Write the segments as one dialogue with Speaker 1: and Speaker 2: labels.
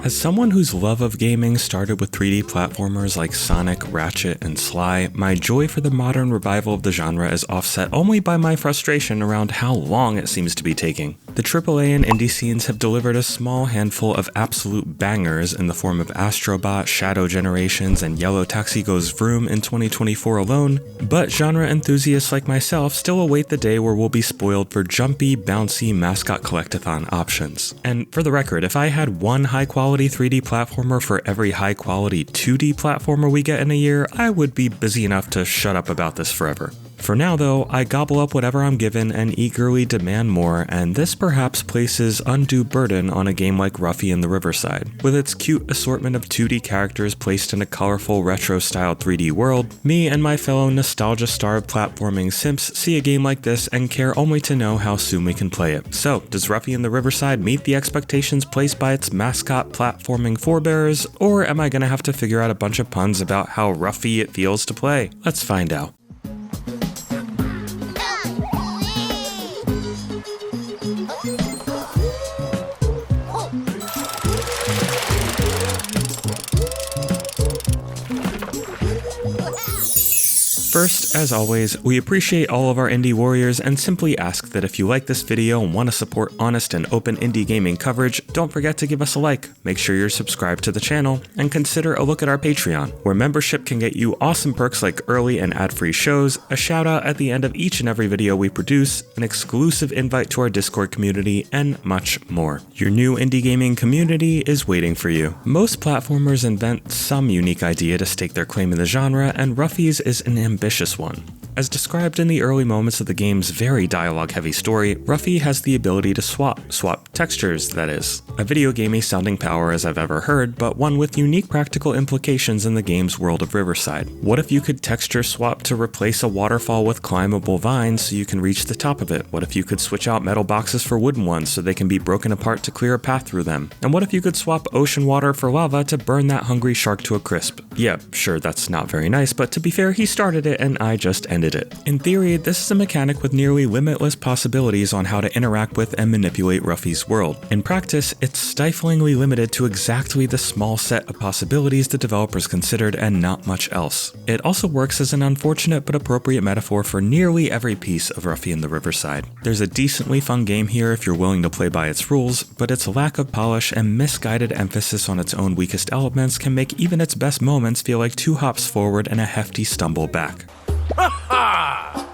Speaker 1: As someone whose love of gaming started with 3D platformers like Sonic, Ratchet, and Sly, my joy for the modern revival of the genre is offset only by my frustration around how long it seems to be taking. The AAA and indie scenes have delivered a small handful of absolute bangers in the form of Astro Bot, Shadow Generations, and Yellow Taxi Goes Vroom in 2024 alone, but genre enthusiasts like myself still await the day where we'll be spoiled for jumpy, bouncy mascot collectathon options. And for the record, if I had one high-quality 3D platformer for every high-quality 2D platformer we get in a year, I would be busy enough to shut up about this forever. For now though, I gobble up whatever I'm given and eagerly demand more, and this perhaps places undue burden on a game like Ruffy in the Riverside. With its cute assortment of 2D characters placed in a colorful retro-styled 3D world, me and my fellow nostalgia-starved platforming simps see a game like this and care only to know how soon we can play it. So, does Ruffy in the Riverside meet the expectations placed by its mascot platforming forebearers, or am I gonna have to figure out a bunch of puns about how Ruffy it feels to play? Let's find out. First, as always, we appreciate all of our indie warriors and simply ask that if you like this video and want to support honest and open indie gaming coverage, don't forget to give us a like, make sure you're subscribed to the channel, and consider a look at our Patreon, where membership can get you awesome perks like early and ad-free shows, a shout out at the end of each and every video we produce, an exclusive invite to our Discord community, and much more. Your new indie gaming community is waiting for you. Most platformers invent some unique idea to stake their claim in the genre, and Ruffy's is an ambitious one. As described in the early moments of the game's very dialogue-heavy story, Ruffy has the ability to swap textures, that is. A video gamey sounding power as I've ever heard, but one with unique practical implications in the game's world of Riverside. What if you could texture swap to replace a waterfall with climbable vines so you can reach the top of it? What if you could switch out metal boxes for wooden ones so they can be broken apart to clear a path through them? And what if you could swap ocean water for lava to burn that hungry shark to a crisp? Yeah, sure, that's not very nice, but to be fair, he started it and I just ended it. In theory, this is a mechanic with nearly limitless possibilities on how to interact with and manipulate Ruffy's world. In practice, it's stiflingly limited to exactly the small set of possibilities the developers considered and not much else. It also works as an unfortunate but appropriate metaphor for nearly every piece of Ruffy in the Riverside. There's a decently fun game here if you're willing to play by its rules, but its lack of polish and misguided emphasis on its own weakest elements can make even its best moments feel like 2 hops forward and a hefty stumble back. Ha ha!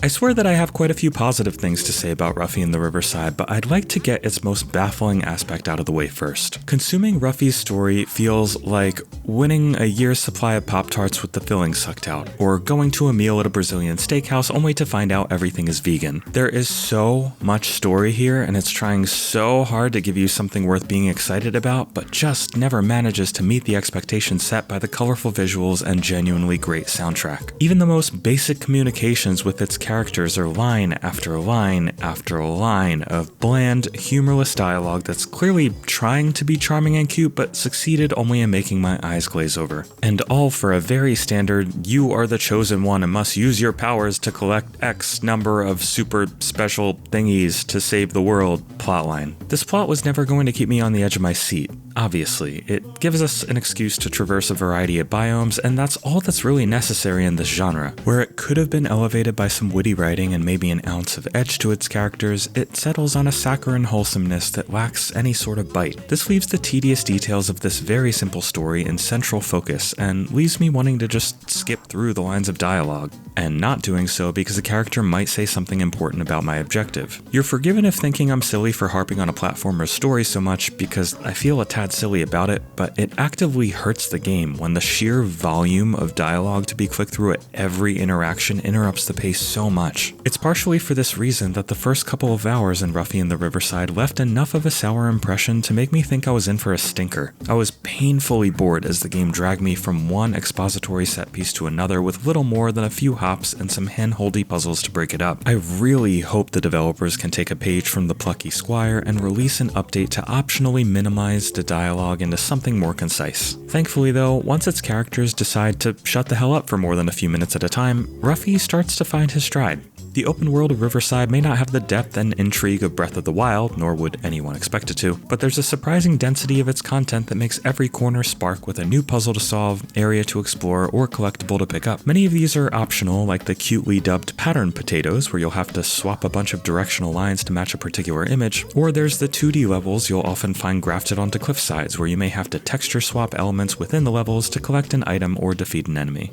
Speaker 1: I swear that I have quite a few positive things to say about Ruffy in the Riverside, but I'd like to get its most baffling aspect out of the way first. Consuming Ruffy's story feels like winning a year's supply of Pop-Tarts with the filling sucked out, or going to a meal at a Brazilian steakhouse only to find out everything is vegan. There is so much story here, and it's trying so hard to give you something worth being excited about, but just never manages to meet the expectations set by the colorful visuals and genuinely great soundtrack. Even the most basic communications with its characters are line after line after line of bland, humorless dialogue that's clearly trying to be charming and cute, but succeeded only in making my eyes glaze over. And all for a very standard, you are the chosen one and must use your powers to collect X number of super special thingies to save the world plotline. This plot was never going to keep me on the edge of my seat. Obviously, it gives us an excuse to traverse a variety of biomes, and that's all that's really necessary in this genre. Where it could have been elevated by some witty writing and maybe an ounce of edge to its characters, it settles on a saccharine wholesomeness that lacks any sort of bite. This leaves the tedious details of this very simple story in central focus, and leaves me wanting to just skip through the lines of dialogue, and not doing so because a character might say something important about my objective. You're forgiven if thinking I'm silly for harping on a platformer's story so much, because I feel a tad silly about it, but it actively hurts the game when the sheer volume of dialogue to be clicked through at every interaction interrupts the pace so much. It's partially for this reason that the first couple of hours in Ruffy in the Riverside left enough of a sour impression to make me think I was in for a stinker. I was painfully bored as the game dragged me from one expository set piece to another with little more than a few hops and some hand-holdy puzzles to break it up. I really hope the developers can take a page from the plucky Squire and release an update to optionally minimize the dialogue into something more concise. Thankfully though, once its characters decide to shut the hell up for more than a few minutes at a time, Ruffy starts to find his stride. The open world of Riverside may not have the depth and intrigue of Breath of the Wild, nor would anyone expect it to, but there's a surprising density of its content that makes every corner spark with a new puzzle to solve, area to explore, or collectible to pick up. Many of these are optional, like the cutely dubbed pattern potatoes, where you'll have to swap a bunch of directional lines to match a particular image, or there's the 2D levels you'll often find grafted onto cliff sides, where you may have to texture swap elements within the levels to collect an item or defeat an enemy.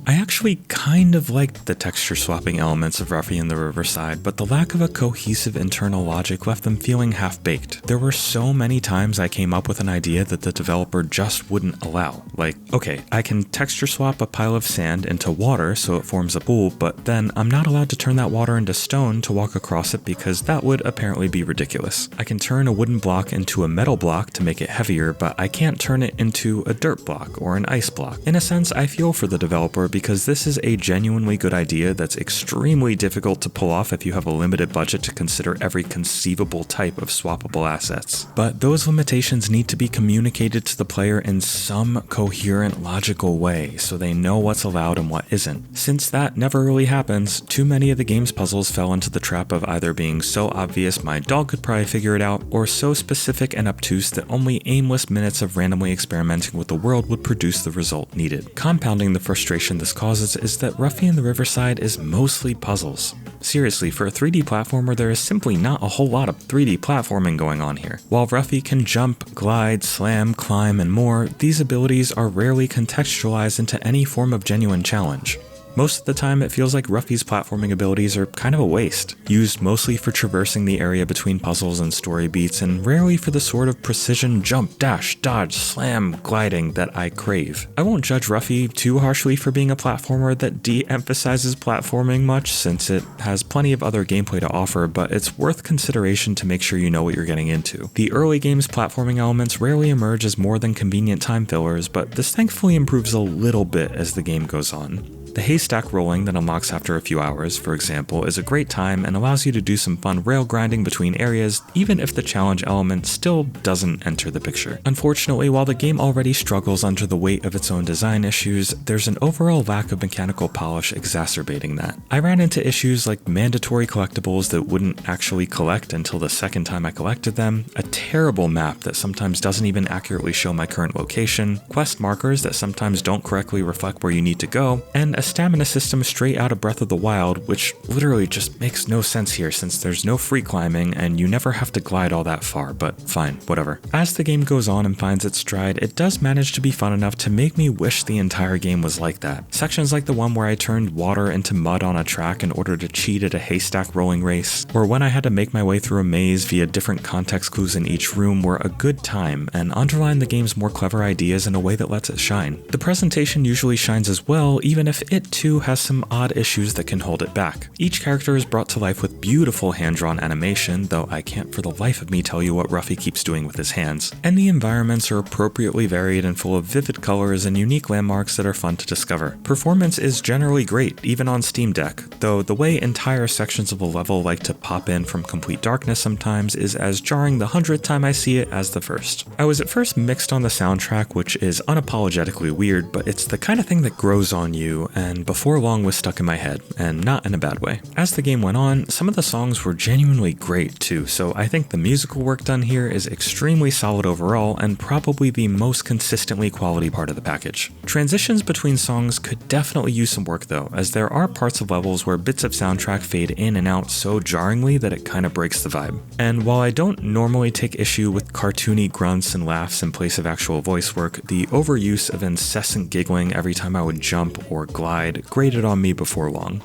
Speaker 1: I actually kind of liked the texture swapping elements of Ruffy in the Riverside, but the lack of a cohesive internal logic left them feeling half-baked. There were so many times I came up with an idea that the developer just wouldn't allow. Like, okay, I can texture swap a pile of sand into water so it forms a pool, but then I'm not allowed to turn that water into stone to walk across it because that would apparently be ridiculous. I can turn a wooden block into a metal block to make it heavier, but I can't turn it into a dirt block or an ice block. In a sense, I feel for the developer because this is a genuinely good idea that's extremely difficult to pull off if you have a limited budget to consider every conceivable type of swappable assets. But those limitations need to be communicated to the player in some coherent, logical way so they know what's allowed and what isn't. Since that never really happens, too many of the game's puzzles fell into the trap of either being so obvious my dog could probably figure it out, or so specific and obtuse that only aimless minutes of randomly experimenting with the world would produce the result needed. Compounding the frustration this causes is that Ruffy in the Riverside is mostly puzzles. Seriously, for a 3D platformer, there is simply not a whole lot of 3D platforming going on here. While Ruffy can jump, glide, slam, climb, and more, these abilities are rarely contextualized into any form of genuine challenge. Most of the time, it feels like Ruffy's platforming abilities are kind of a waste, used mostly for traversing the area between puzzles and story beats, and rarely for the sort of precision jump, dash, dodge, slam, gliding that I crave. I won't judge Ruffy too harshly for being a platformer that de-emphasizes platforming much, since it has plenty of other gameplay to offer, but it's worth consideration to make sure you know what you're getting into. The early game's platforming elements rarely emerge as more than convenient time fillers, but this thankfully improves a little bit as the game goes on. The haystack rolling that unlocks after a few hours, for example, is a great time and allows you to do some fun rail grinding between areas, even if the challenge element still doesn't enter the picture. Unfortunately, while the game already struggles under the weight of its own design issues, there's an overall lack of mechanical polish exacerbating that. I ran into issues like mandatory collectibles that wouldn't actually collect until the second time I collected them, a terrible map that sometimes doesn't even accurately show my current location, quest markers that sometimes don't correctly reflect where you need to go, and a stamina system straight out of Breath of the Wild, which literally just makes no sense here since there's no free climbing and you never have to glide all that far, but fine, whatever. As the game goes on and finds its stride, it does manage to be fun enough to make me wish the entire game was like that. Sections like the one where I turned water into mud on a track in order to cheat at a haystack rolling race, or when I had to make my way through a maze via different context clues in each room, were a good time and underline the game's more clever ideas in a way that lets it shine. The presentation usually shines as well, even if it too has some odd issues that can hold it back. Each character is brought to life with beautiful hand-drawn animation, though I can't for the life of me tell you what Ruffy keeps doing with his hands. And the environments are appropriately varied and full of vivid colors and unique landmarks that are fun to discover. Performance is generally great, even on Steam Deck, though the way entire sections of a level like to pop in from complete darkness sometimes is as jarring the 100th time I see it as the first. I was at first mixed on the soundtrack, which is unapologetically weird, but it's the kind of thing that grows on you, and before long was stuck in my head, and not in a bad way. As the game went on, some of the songs were genuinely great too, so I think the musical work done here is extremely solid overall and probably the most consistently quality part of the package. Transitions between songs could definitely use some work though, as there are parts of levels where bits of soundtrack fade in and out so jarringly that it kind of breaks the vibe. And while I don't normally take issue with cartoony grunts and laughs in place of actual voice work, the overuse of incessant giggling every time I would jump or glide grated on me before long.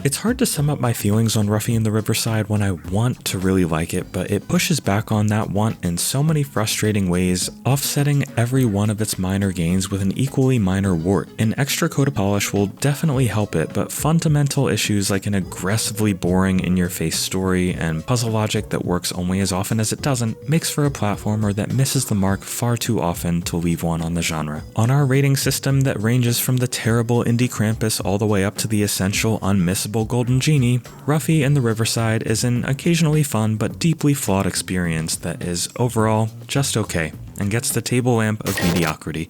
Speaker 1: It's hard to sum up my feelings on Ruffy in the Riverside when I want to really like it, but it pushes back on that want in so many frustrating ways, offsetting every one of its minor gains with an equally minor wart. An extra coat of polish will definitely help it, but fundamental issues like an aggressively boring in-your-face story and puzzle logic that works only as often as it doesn't makes for a platformer that misses the mark far too often to leave one on the genre. On our rating system that ranges from the terrible indie Krampus all the way up to the essential unmissable possible golden genie, Ruffy and the Riverside is an occasionally fun but deeply flawed experience that is overall just okay, and gets the table lamp of mediocrity.